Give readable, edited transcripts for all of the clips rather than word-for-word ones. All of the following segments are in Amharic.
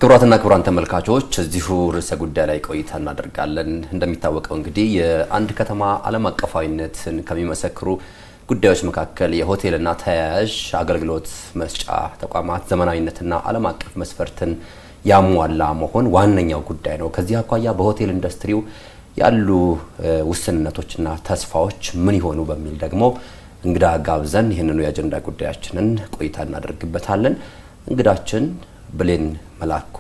ክቡራትና ክቡራን ተመልካቾች እዚሁ ርዕሰ ጉዳይ ላይ ቆይታ እናደርጋለን። እንደሚታወቀው እንግዲህ የአንድ ከተማ ዓለም አቀፋዊነትን ከሚመሰክሩ ጉዳዮች መካከል የሆቴልና ተያያዥ አገልግሎት መስጫ ተቋማት ዘመናዊነትና ዓለም አቀፍ መስፈርትን ያሟላ መሆን ዋነኛው ጉዳይ ነው። ከዚህ አኳያ በሆቴል ኢንዱስትሪው ያሉ ውስንነቶችና ተስፋዎች ምን ይሆኑ በሚል ደግሞ እንግዳ ጋብዘን ይህንኑ የአጀንዳ ጉዳያችንን ቆይታ እናደርግበታለን። እንግዳችን ብሌን መላኩ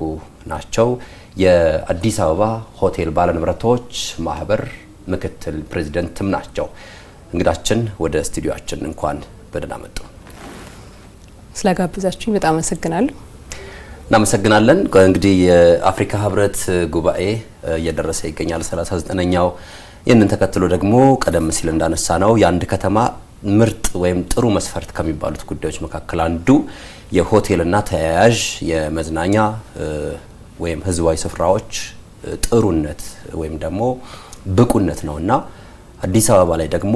ናቸው። የአዲስ አበባ ሆቴል ባለንብረቶች ማህበር ምክትል ፕሬዝዳንትም ናቸው። እንግዳችን ወደ ስቱዲዮአችን እንኳን በደህና መጡ። ስለጋበዛችሁኝ በጣም አመሰግናለሁ። እናመሰግናለን። እንግዲህ የአፍሪካ ህብረት ጉባኤ እየደረሰ ይገኛል 39ኛው። ይህንን ተከትሎ ደግሞ ቀደም ሲል እንዳነሳ ነው የአንድ ከተማ ምርጥ ወይም ጥሩ መስፈርት ከሚባሉት ጉዳዮች መካከል አንዱ የሆቴልና ተያያዥ የመዝናኛ ወይም ህዝባዊ ስፍራዎች ጥሩነት ወይም ደግሞ ብቁነት ነውና አዲስ አበባ ላይ ደግሞ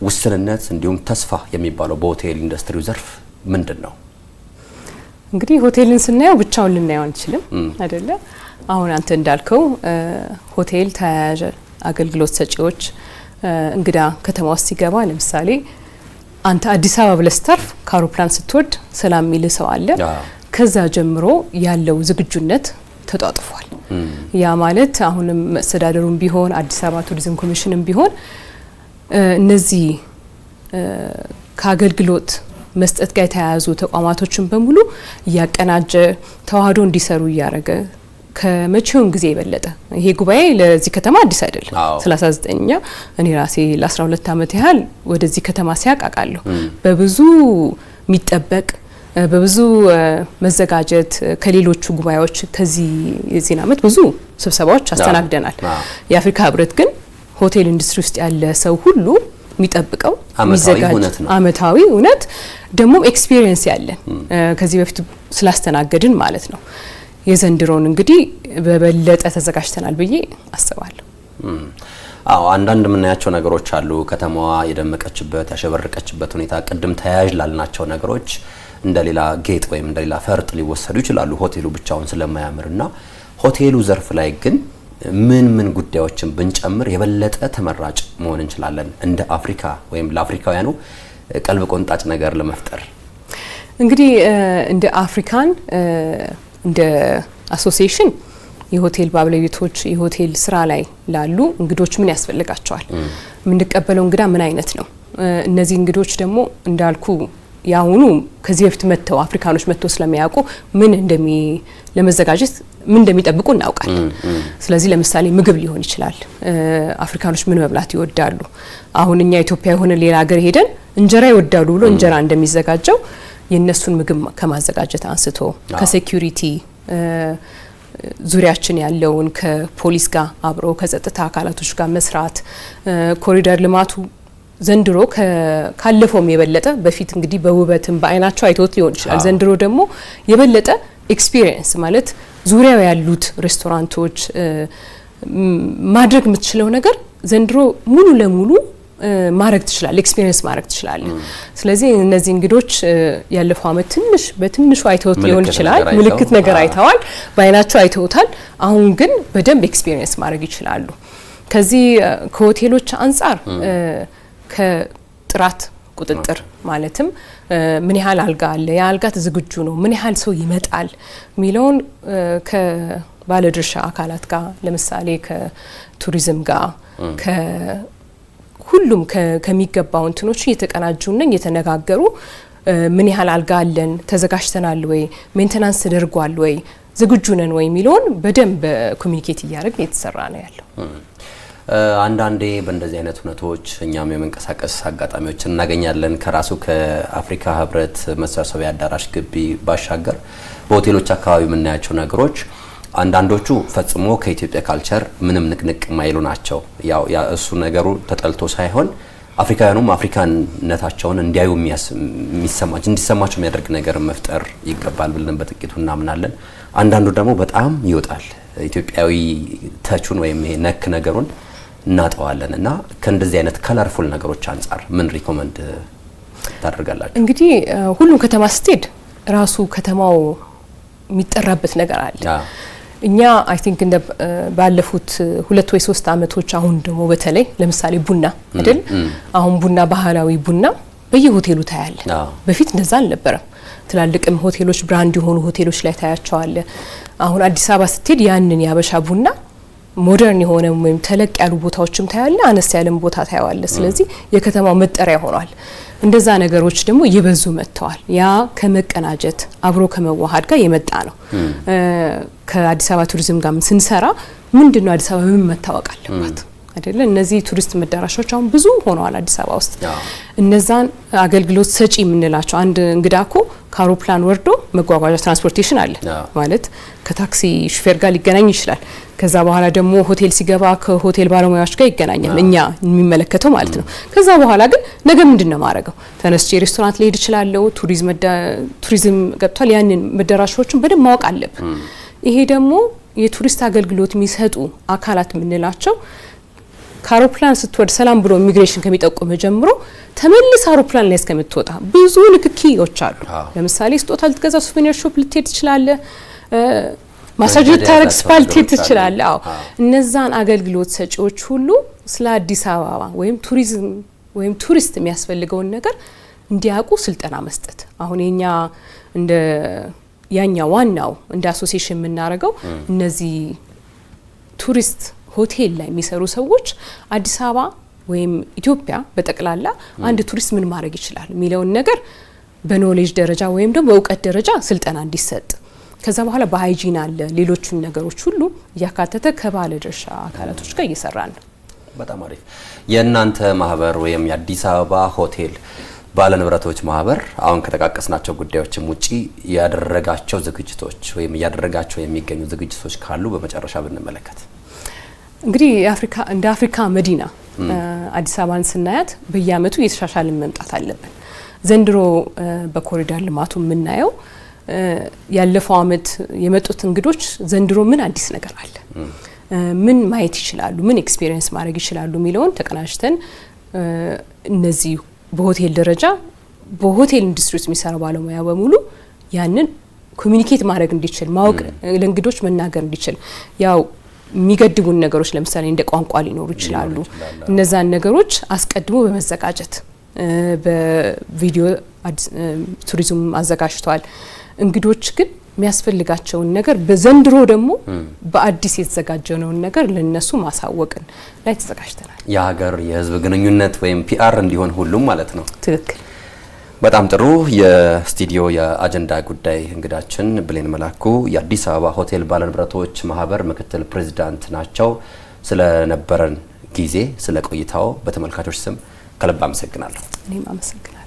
ውስንነት እንዲሁም ተስፋ የሚባለው በሆቴል ኢንዱስትሪው ዘርፍ ምንድነው? እንግዲህ ሆቴልን ስናየው ብቻውን ልናየው አንችልም አይደለ? አሁን አንተ እንዳልከው ሆቴል ተያያዥ አገልግሎት ሰጪዎች እንግዳ ከተማ ውስጥ ሲገባ ለምሳሌ አንተ አዲስ አበባ ብለህ ስታርፍ ከአውሮፕላን ስትወርድ ሰላም የሚል ሰው አለ። ከዛ ጀምሮ ያለው ዝግጁነት ተጧጥፏል። ያ ማለት አሁንም መስተዳደሩም ቢሆን አዲስ አበባ ቱሪዝም ኮሚሽንም ቢሆን እነዚህ ከአገልግሎት መስጠት ጋር የተያያዙ ተቋማቶችን በሙሉ እያቀናጀ ተዋህዶ እንዲሰሩ እያደረገ ከመቼውም ጊዜ የበለጠ ይሄ ጉባኤ ለዚህ ከተማ አዲስ አይደለም። 39ኛ እኔ ራሴ ለ12 አመት ያህል ወደዚህ ከተማ ሲያቃቃለሁ። በብዙ የሚጠበቅ በብዙ መዘጋጀት ከሌሎቹ ጉባኤዎች ከዚህ የዚህ አመት ብዙ ስብሰባዎች አስተናግደናል። የአፍሪካ ህብረት ግን ሆቴል ኢንዱስትሪ ውስጥ ያለ ሰው ሁሉ የሚጠብቀው የሚዘጋጅ አመታዊ እውነት ደግሞ ኤክስፒሪየንስ ያለን ከዚህ በፊት ስላስተናገድን ማለት ነው። የዘንድሮን እንግዲህ በበለጠ ተዘጋጅተናል ብዬ አስባለሁ። አንዳንድ የምናያቸው ነገሮች አሉ። ከተማዋ የደመቀችበት ያሸበረቀችበት ሁኔታ ቅድም ተያያዥ ላልናቸው ነገሮች እንደሌላ ጌጥ ወይም እንደሌላ ፈርጥ ሊወሰዱ ይችላሉ ሆቴሉ ብቻውን ስለማያምርና ሆቴሉ ዘርፍ ላይ ግን ምን ጉዳዮችን ብንጨምር የበለጠ ተመራጭ መሆን እንችላለን እንደ አፍሪካ ወይም ለአፍሪካውያኑ ቀልብ ቆንጣጭ ነገር ለመፍጠር? እንግዲህ እንደ አፍሪካን እንደ አሶሲዬሽን የሆቴል ባለቤቶች የሆቴል ስራ ላይ ላሉ እንግዶች ምን ያስፈልጋቸዋል? የምንቀበለው እንግዳ ምን አይነት ነው? እነዚህ እንግዶች ደግሞ እንዳልኩ ያሁኑ ከዚህ በፊት መተው አፍሪካኖች መተው ስለሚያውቁ ለመዘጋጀት ምን እንደሚጠብቁ እናውቃለን። ስለዚህ ለምሳሌ ምግብ ሊሆን ይችላል። አፍሪካኖች ምን መብላት ይወዳሉ? አሁን እኛ ኢትዮጵያ የሆነ ሌላ ሀገር ሄደን እንጀራ ይወዳሉ ብሎ እንጀራ እንደሚዘጋጀው የነሱን ምግብ ከማዘጋጀት አንስቶ ከሴኩሪቲ ዙሪያችን ያለውን ከፖሊስ ጋር አብሮ ከጸጥታ አካላቶች ጋር መስራት ኮሪደር ልማቱ ዘንድሮ ካለፈውም የበለጠ በፊት እንግዲህ በውበትም በአይናቸው አይቶት ሊሆን ይችላል። ዘንድሮ ደግሞ የበለጠ ኤክስፒሪየንስ ማለት ዙሪያው ያሉት ሬስቶራንቶች ማድረግ የምትችለው ነገር ዘንድሮ ሙሉ ለሙሉ ማድረግ ትችላል፣ ኤክስፒሪየንስ ማድረግ ትችላል። ስለዚህ እነዚህ እንግዶች ያለፈው አመት በትንሹ አይተውት ሊሆን ይችላል፣ ምልክት ነገር አይተዋል፣ በአይናቸው አይተውታል። አሁን ግን በደንብ ኤክስፒሪየንስ ማድረግ ይችላሉ። ከዚህ ከሆቴሎች አንፃር ከጥራት ቁጥጥር ማለትም ምን ያህል አልጋ አለ፣ ያ አልጋ ዝግጁ ነው፣ ምን ያህል ሰው ይመጣል ሚለውን ከባለድርሻ አካላት ጋር ለምሳሌ ከቱሪዝም ጋር ሁሉም ከሚገባው እንትኖች እየተቀናጁና እየተነጋገሩ ምን ያህል አልጋ አለን፣ ተዘጋጅተናል ወይ፣ ሜንቴናንስ ተደርጓል ወይ፣ ዝግጁ ነን ወይ ሚለውን በደንብ ኮሚኒኬት እያደረግን እየተሰራ ነው ያለው። አንዳንዴ በእንደዚህ አይነት ሁኔታዎች እኛም የመንቀሳቀስ አጋጣሚዎችን እናገኛለን። ከራሱ ከአፍሪካ ህብረት መሰብሰቢያ አዳራሽ ግቢ ባሻገር በሆቴሎች አካባቢ የምናያቸው ነገሮች አንዳንዶቹ ፈጽሞ ከኢትዮጵያ ካልቸር ምንም ንቅንቅ ማይሉ ናቸው። ያው እሱ ነገሩ ተጠልቶ ሳይሆን አፍሪካውያኑም አፍሪካነታቸውን እንዲያዩ እንዲሰማቸው የሚያደርግ ነገር መፍጠር ይገባል ብለን በጥቂቱ እናምናለን። አንዳንዱ ደግሞ በጣም ይወጣል ኢትዮጵያዊ ተቹን ወይም ይሄ ነክ ነገሩን እናጠዋለን እና ከእንደዚህ አይነት ከለርፉል ነገሮች አንፃር ምን ሪኮመንድ ታደርጋላችሁ? እንግዲህ ሁሉም ከተማ ስትሄድ ራሱ ከተማው የሚጠራበት ነገር አለ። እኛ አይ ቲንክ እንደ ባለፉት 2 ወይ 3 አመቶች አሁን ደግሞ በተለይ ለምሳሌ ቡና አይደል አሁን ቡና ባህላዊ ቡና በየሆቴሉ ታያለ። በፊት እንደዛ አልነበረም። ትላልቅም ሆቴሎች ብራንድ የሆኑ ሆቴሎች ላይ ታያቸዋለ። አሁን አዲስ አበባ ስትሄድ ያንን ያበሻ ቡና ሞደርን የሆነ ወይም ተለቅ ያሉ ቦታዎችም ታያለ፣ አነስ ያለም ቦታ ታያዋለ። ስለዚህ የከተማው መጠሪያ ሆኗል። እንደዛ ነገሮች ደግሞ እየበዙ መጥተዋል። ያ ከመቀናጀት አብሮ ከመዋሃድ ጋር የመጣ ነው። ከአዲስ አበባ ቱሪዝም ጋር ስንሰራ ምንድነው አዲስ አበባ ምን መታወቅ አለባት አይደለ? እነዚህ ቱሪስት መዳረሻዎች አሁን ብዙ ሆነዋል አዲስ አበባ ውስጥ። እነዛን አገልግሎት ሰጪ የምንላቸው አንድ እንግዳኮ ከአውሮፕላን ወርዶ መጓጓዣ ትራንስፖርቴሽን አለ ማለት ከታክሲ ሹፌር ጋር ሊገናኝ ይችላል። ከዛ በኋላ ደግሞ ሆቴል ሲገባ ከሆቴል ባለሙያዎች ጋር ይገናኛል፣ እኛ የሚመለከተው ማለት ነው። ከዛ በኋላ ግን ነገ ምንድነው ማረገው? ተነስቼ ሬስቶራንት ልሄድ እችላለሁ። ቱሪዝም ገብቷል። ያንን መዳረሻዎችን በደንብ ማወቅ አለብን። ይሄ ደግሞ የቱሪስት አገልግሎት የሚሰጡ አካላት የምንላቸው ከአውሮፕላን ስትወርድ ሰላም ብሎ ኢሚግሬሽን ከሚጠቁም ጀምሮ ተመልስ አውሮፕላን ላይ እስከምትወጣ ብዙ ንክኪዎች አሉ። ለምሳሌ ስጦታ ልትገዛ ሱቬኒር ሾፕ ልትሄድ ትችላለህ። ማሳጅ ልታረግ ስፓ ልትሄድ ትችላለህ። እነዛን አገልግሎት ሰጪዎች ሁሉ ስለ አዲስ አበባ ወይም ቱሪዝም ወይም ቱሪስት የሚያስፈልገውን ነገር እንዲያውቁ ስልጠና መስጠት። አሁን የኛ እንደ ያኛ ዋናው እንደ አሶሲዬሽን የምናደርገው እነዚህ ቱሪስት ሆቴል ላይ የሚሰሩ ሰዎች አዲስ አበባ ወይም ኢትዮጵያ በጠቅላላ አንድ ቱሪስት ምን ማድረግ ይችላል የሚለውን ነገር በኖሌጅ ደረጃ ወይም ደግሞ በእውቀት ደረጃ ስልጠና እንዲሰጥ፣ ከዛ በኋላ በሃይጂን አለ ሌሎችን ነገሮች ሁሉ እያካተተ ከባለድርሻ አካላቶች ጋር እየሰራን ነው። በጣም አሪፍ። የእናንተ ማህበር ወይም የአዲስ አበባ ሆቴል ባለንብረቶች ማህበር አሁን ከተቃቀስናቸው ጉዳዮችም ውጪ ያደረጋቸው ዝግጅቶች ወይም ያደረጋቸው የሚገኙ ዝግጅቶች ካሉ በመጨረሻ ብንመለከት። እንግዲህ እንደ አፍሪካ መዲና አዲስ አበባን ስናያት በየአመቱ እየተሻሻልን መምጣት አለብን። ዘንድሮ በኮሪደር ልማቱ የምናየው ያለፈው አመት የመጡት እንግዶች ዘንድሮ ምን አዲስ ነገር አለ፣ ምን ማየት ይችላሉ፣ ምን ኤክስፒሪየንስ ማድረግ ይችላሉ የሚለውን ተቀናጅተን እነዚህ በሆቴል ደረጃ በሆቴል ኢንዱስትሪ ውስጥ የሚሰራ ባለሙያ በሙሉ ያንን ኮሚኒኬት ማድረግ እንዲችል ማወቅ ለእንግዶች መናገር እንዲችል ያው የሚገድቡን ነገሮች ለምሳሌ እንደ ቋንቋ ሊኖሩ ይችላሉ። እነዛን ነገሮች አስቀድሞ በመዘጋጀት በቪዲዮ ቱሪዝም አዘጋጅቷል። እንግዶች ግን የሚያስፈልጋቸውን ነገር በዘንድሮ ደግሞ በአዲስ የተዘጋጀነውን ነገር ለነሱ ማሳወቅን ላይ ተዘጋጅተናል። የሀገር የህዝብ ግንኙነት ወይም ፒአር እንዲሆን ሁሉም ማለት ነው። ትክክል። በጣም ጥሩ። የስቱዲዮ የአጀንዳ ጉዳይ እንግዳችን ብሌን መላኩ የአዲስ አበባ ሆቴል ባለንብረቶች ማህበር ምክትል ፕሬዝዳንት ናቸው። ስለነበረን ጊዜ ስለ ቆይታው በተመልካቾች ስም ከልብ አመሰግናለሁ። እኔም አመሰግናለሁ።